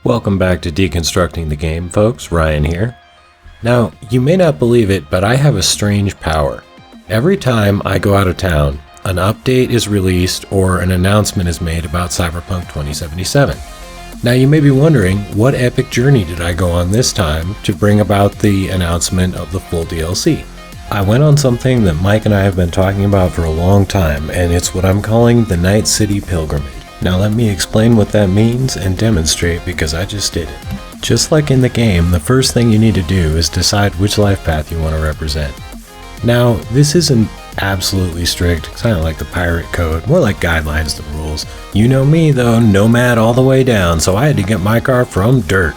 Welcome back to Deconstructing the Game, folks. Ryan here. Now, you may not believe it, but I have a strange power. Every time I go out of town, an update is released or an announcement is made about Cyberpunk 2077. Now, you may be wondering, what epic journey did I go on this time to bring about the announcement of the full DLC? I went on something that Mike and I have been talking about for a long time, and it's what I'm calling the Night City Pilgrimage. Now let me explain what that means and demonstrate because I just did it. Just like in the game, the first thing you need to do is decide which life path you want to represent. Now, this isn't absolutely strict, kind of like the pirate code, more like guidelines than rules. You know me though, Nomad all the way down, so I had to get my car from dirt.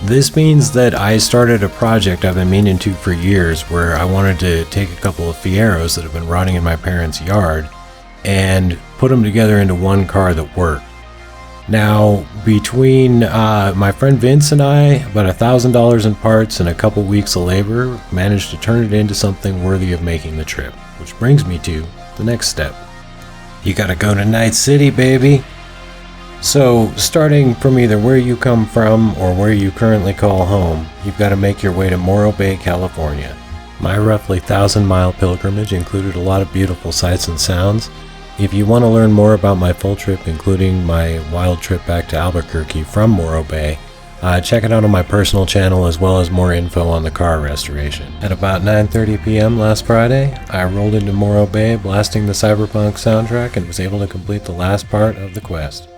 This means that I started a project I've been meaning to for years where I wanted to take a couple of Fieros that have been rotting in my parents' yard and put them together into one car that worked. Now, between my friend Vince and I, about $1,000 in parts and a couple weeks of labor, managed to turn it into something worthy of making the trip. Which brings me to the next step. You gotta go to Night City, baby! So, starting from either where you come from or where you currently call home, you've got to make your way to Morro Bay, California. My roughly 1,000-mile pilgrimage included a lot of beautiful sights and sounds. If you want to learn more about my full trip, including my wild trip back to Albuquerque from Morro Bay, check it out on my personal channel as well as more info on the car restoration. At about 9:30 p.m. last Friday, I rolled into Morro Bay blasting the Cyberpunk soundtrack and was able to complete the last part of the quest.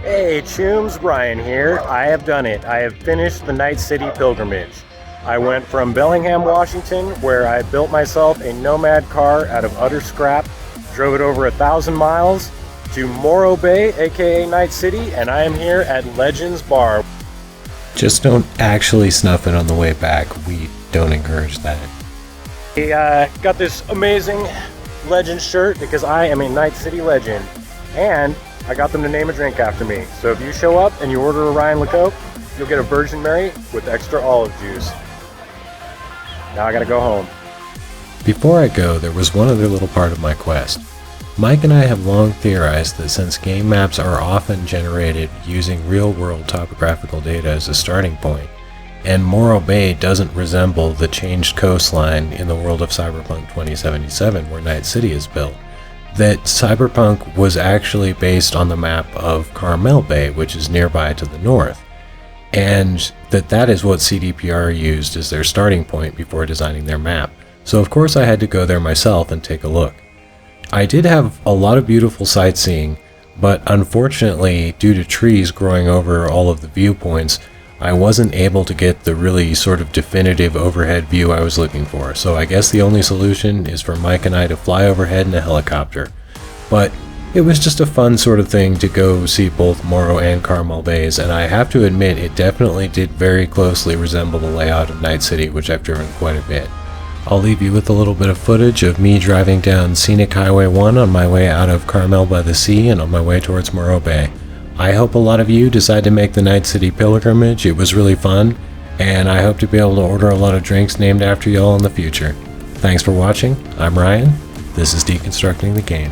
Hey Chooms, Ryan here. I have done it. I have finished the Night City pilgrimage. I went from Bellingham, Washington, where I built myself a Nomad car out of utter scrap, drove it over 1,000 miles, to Morro Bay, aka Night City, and I am here at Legends Bar. Just don't actually snuff it on the way back. We don't encourage that. I got this amazing Legends shirt because I am a Night City legend, and I got them to name a drink after me. So if you show up and you order a Ryan LeCoq, you'll get a Virgin Mary with extra olive juice. Now I gotta go home. Before I go, there was one other little part of my quest. Mike and I have long theorized that since game maps are often generated using real-world topographical data as a starting point, and Morro Bay doesn't resemble the changed coastline in the world of Cyberpunk 2077 where Night City is built, that Cyberpunk was actually based on the map of Carmel Bay, which is nearby to the north, and that is what CDPR used as their starting point before designing their map. So of course I had to go there myself and take a look. I did have a lot of beautiful sightseeing, but unfortunately, due to trees growing over all of the viewpoints, I wasn't able to get the really sort of definitive overhead view I was looking for, so I guess the only solution is for Mike and I to fly overhead in a helicopter. But it was just a fun sort of thing to go see both Morro and Carmel Bays, and I have to admit it definitely did very closely resemble the layout of Night City, which I've driven quite a bit. I'll leave you with a little bit of footage of me driving down Scenic Highway 1 on my way out of Carmel by the sea and on my way towards Morro Bay. I hope a lot of you decide to make the Night City pilgrimage. It was really fun, and I hope to be able to order a lot of drinks named after y'all in the future. Thanks for watching. I'm Ryan. This is Deconstructing the Game.